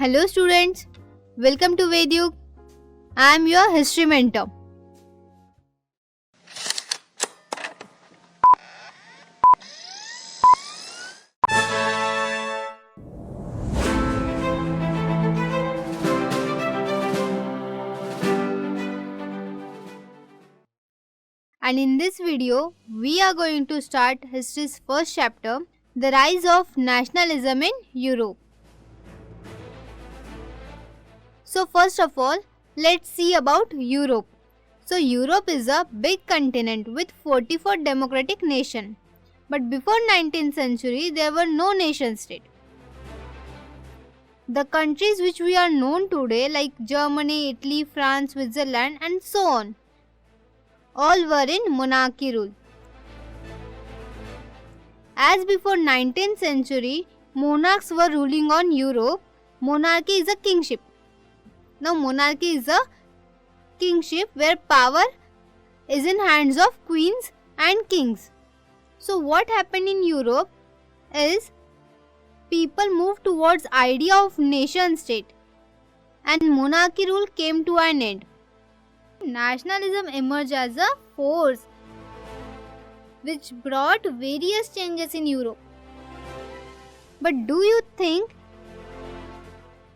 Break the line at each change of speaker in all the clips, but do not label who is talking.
Hello students, welcome to Vedyuk. I am your history mentor. And in this video, we are going to start history's first chapter, the rise of nationalism in Europe. So first of all, let's see about Europe. So Europe is a big continent with 44 democratic nations. But before 19th century, there were no nation state. The countries which we are known today like Germany, Italy, France, Switzerland and so on, all were in monarchy rule. As before 19th century, monarchs were ruling on Europe. Monarchy is a kingship. Now monarchy is a kingship where power is in hands of queens and kings. So what happened in Europe is people moved towards idea of nation state and monarchy rule came to an end. Nationalism emerged as a force which brought various changes in Europe. But do you think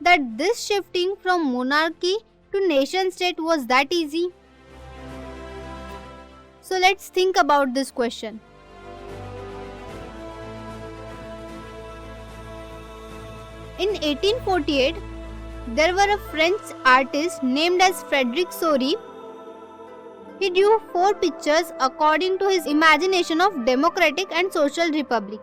that this shifting from monarchy to nation state was that easy? So let's think about this question. In 1848, there were a French artist named as Frederic Saury. He drew 4 pictures according to his imagination of democratic and social republic.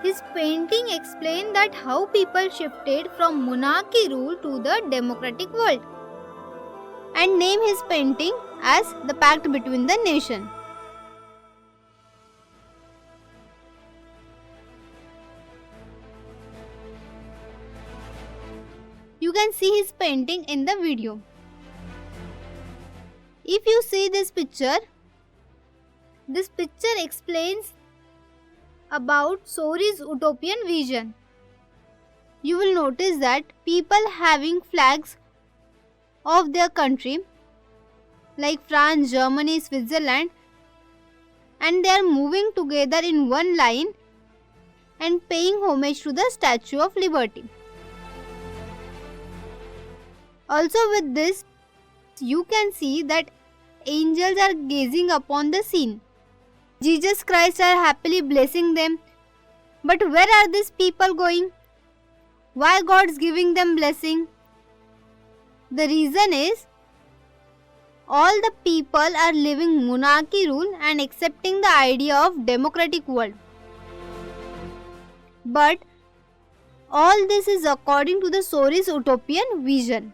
His painting explained that how people shifted from monarchy rule to the democratic world and named his painting as The Pact Between the Nation. You can see his painting in the video. If you see this picture explains about Saury's utopian vision. You will notice that people having flags of their country like France, Germany, Switzerland, and they are moving together in one line and paying homage to the Statue of Liberty. Also with this, you can see that angels are gazing upon the scene. Jesus Christ are happily blessing them. But where are these people going? Why God's giving them blessing? The reason is all the people are living monarchy rule and accepting the idea of democratic world. But all this is according to the Saury's utopian vision.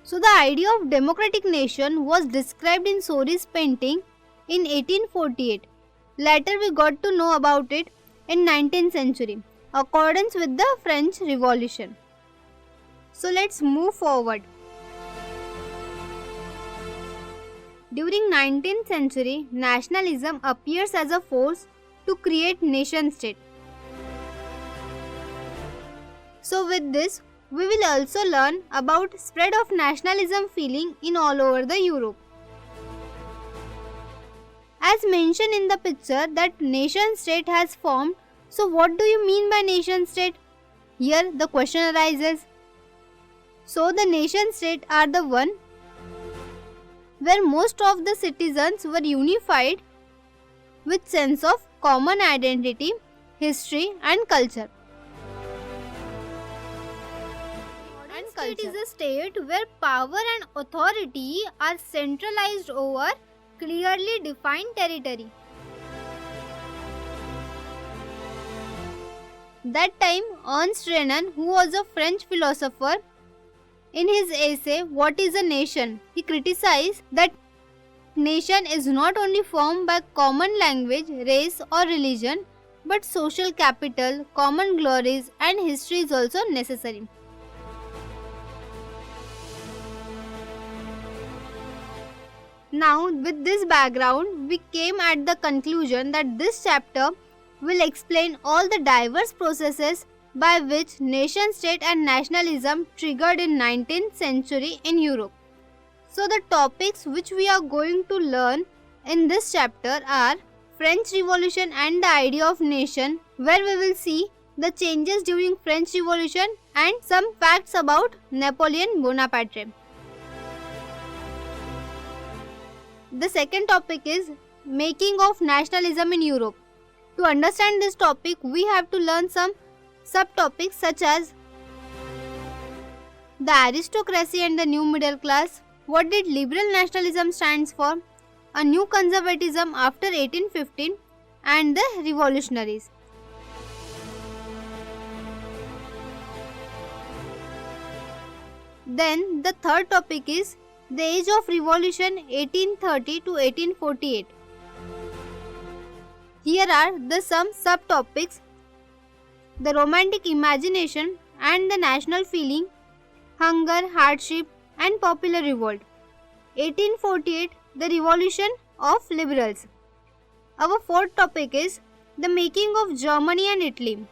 So the idea of democratic nation was described in Saury's painting in 1848. Later we got to know about it in 19th century, accordance with the French Revolution. So let's move forward. During 19th century, nationalism appears as a force to create nation state. So with this, we will also learn about spread of nationalism feeling in all over the Europe. As mentioned in the picture that nation state has formed, so what do you mean by nation state? Here the question arises. So the nation state are the one where most of the citizens were unified with sense of common identity, history and culture. It is a state where power and authority are centralized over clearly defined territory. That time, Ernst Renan, who was a French philosopher, in his essay What is a Nation, he criticized that nation is not only formed by common language, race or religion, but social capital, common glories and history is also necessary. Now, with this background, we came at the conclusion that this chapter will explain all the diverse processes by which nation state and nationalism triggered in 19th century in Europe. So the topics which we are going to learn in this chapter are French Revolution and the idea of nation, where we will see the changes during French Revolution and some facts about Napoleon Bonaparte. The second topic is making of nationalism in Europe. To understand this topic, we have to learn some subtopics such as the aristocracy and the new middle class, what did liberal nationalism stands for, a new conservatism after 1815, and the revolutionaries. Then the third topic is the age of revolution 1830 to 1848. Here are the some subtopics: the romantic imagination and the national feeling, hunger, hardship and popular revolt. 1848, the revolution of liberals. Our fourth topic is the making of Germany and Italy.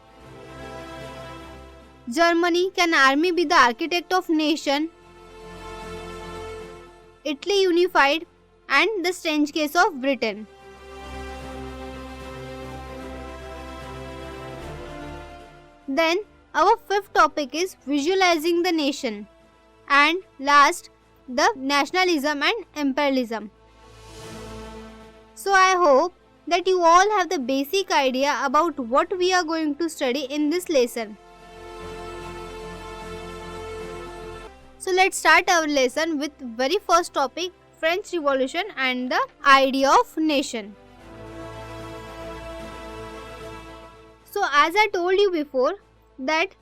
Germany, can army be the architect of nation? Italy unified, and the strange case of Britain. Then our fifth topic is visualizing the nation, and last, the nationalism and imperialism. So I hope that you all have the basic idea about what we are going to study in this lesson. So let's start our lesson with very first topic, French Revolution and the idea of nation. So as I told you before that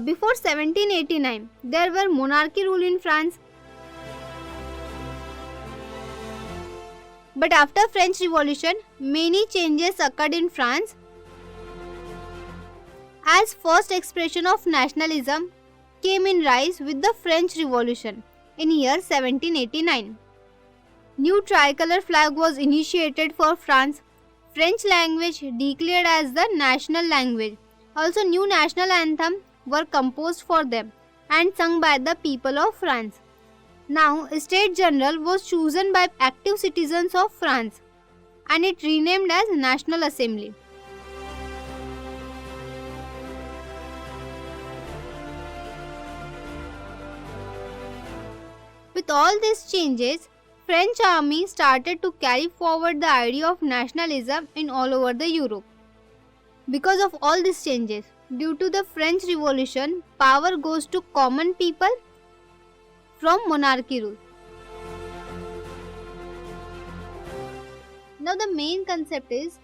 before 1789 there were monarchy rule in France. But after French Revolution, many changes occurred in France. As first expression of nationalism came in rise with the French Revolution in year 1789. New tricolor flag was initiated for France. French language declared as the national language. Also new national anthem were composed for them and sung by the people of France. Now a State General was chosen by active citizens of France and it renamed as National Assembly. With all these changes, French army started to carry forward the idea of nationalism in all over the Europe. Because of all these changes, due to the French Revolution, power goes to common people from monarchy rule. Now the main concept is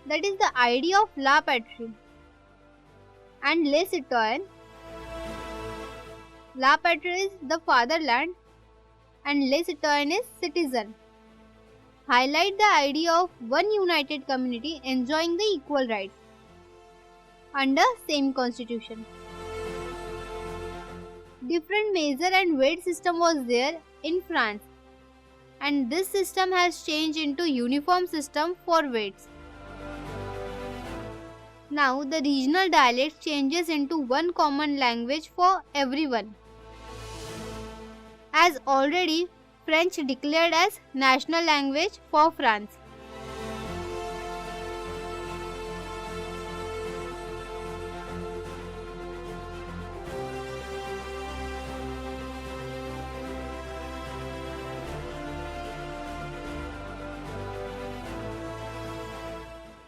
that is the idea of la patrie and les citoyens. La patrie is the fatherland and les citoyens is citizen. Highlight the idea of one united community enjoying the equal rights under same constitution. Different measure and weight system was there in France, and this system has changed into uniform system for weights. Now the regional dialect changes into one common language for everyone. As already French declared as national language for France.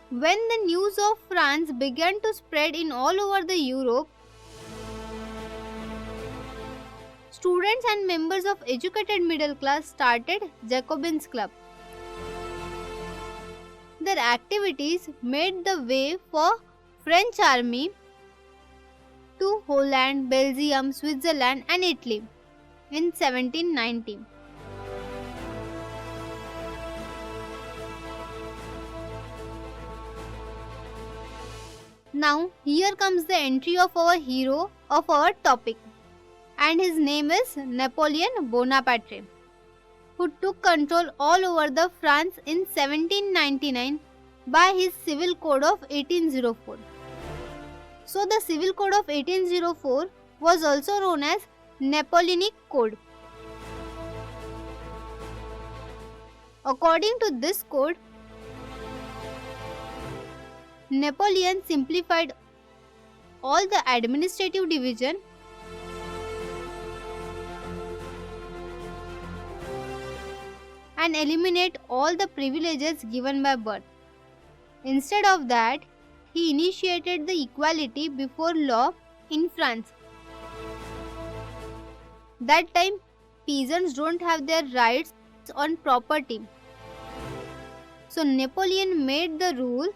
When the news of France began to spread in all over the Europe, students and members of educated middle class started Jacobins Club. Their activities made the way for French army to Holland, Belgium, Switzerland and Italy in 1790. Now here comes the entry of our hero of our topic, and his name is Napoleon Bonaparte, who took control all over the France in 1799 by his civil code of 1804. So the Civil Code of 1804 was also known as Napoleonic Code. According to this code, Napoleon simplified all the administrative division and eliminate all the privileges given by birth. Instead of that, he initiated the equality before law in France. That time, peasants don't have their rights on property. So Napoleon made the rule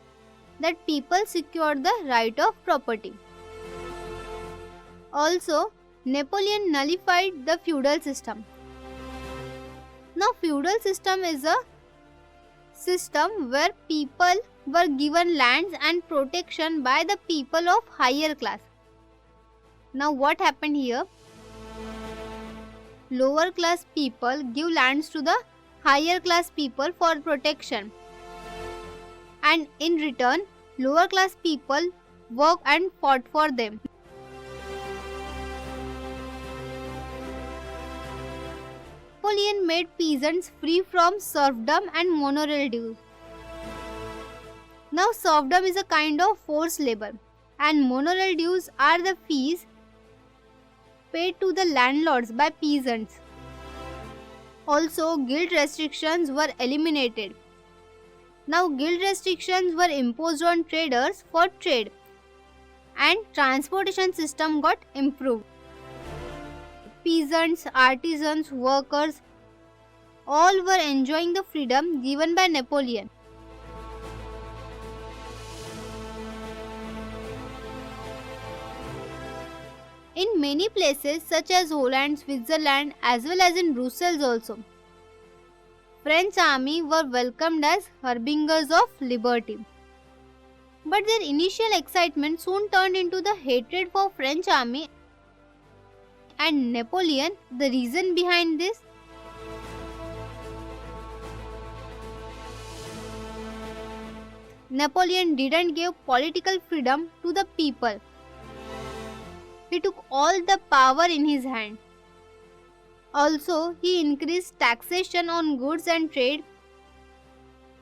that people secure the right of property. Also, Napoleon nullified the feudal system. Now, feudal system is a system where people were given lands and protection by the people of higher class. Now, what happened here? Lower class people give lands to the higher class people for protection, and in return, lower class people worked and fought for them. Napoleon made peasants free from serfdom and monorail dues. Now, serfdom is a kind of forced labor, and monorail dues are the fees paid to the landlords by peasants. Also, guild restrictions were eliminated. Now, guild restrictions were imposed on traders for trade, and transportation system got improved. Peasants, artisans, workers, all were enjoying the freedom given by Napoleon. In many places such as Holland, Switzerland as well as in Brussels also, French army were welcomed as harbingers of liberty. But their initial excitement soon turned into the hatred for French army and Napoleon. The reason behind this? Napoleon didn't give political freedom to the people. He took all the power in his hand. Also, he increased taxation on goods and trade,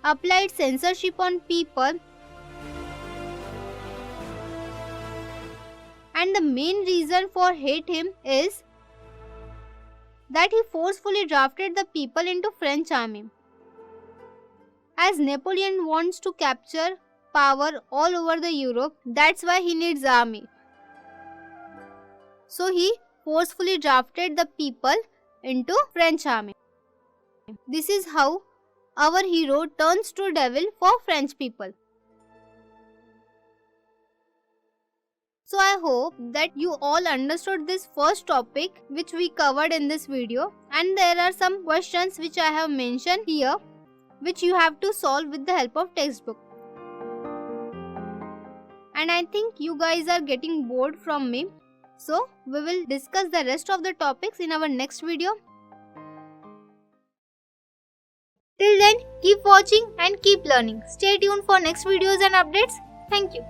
applied censorship on people, and the main reason for hate him is that he forcefully drafted the people into French army. As Napoleon wants to capture power all over the Europe, that's why he needs army. So he forcefully drafted the people into French army. This is how our hero turns to devil for French people. So I hope that you all understood this first topic which we covered in this video, and there are some questions which I have mentioned here which you have to solve with the help of textbook. And I think you guys are getting bored from me. So we will discuss the rest of the topics in our next video. Till then, keep watching and keep learning. Stay tuned for next videos and updates. Thank you.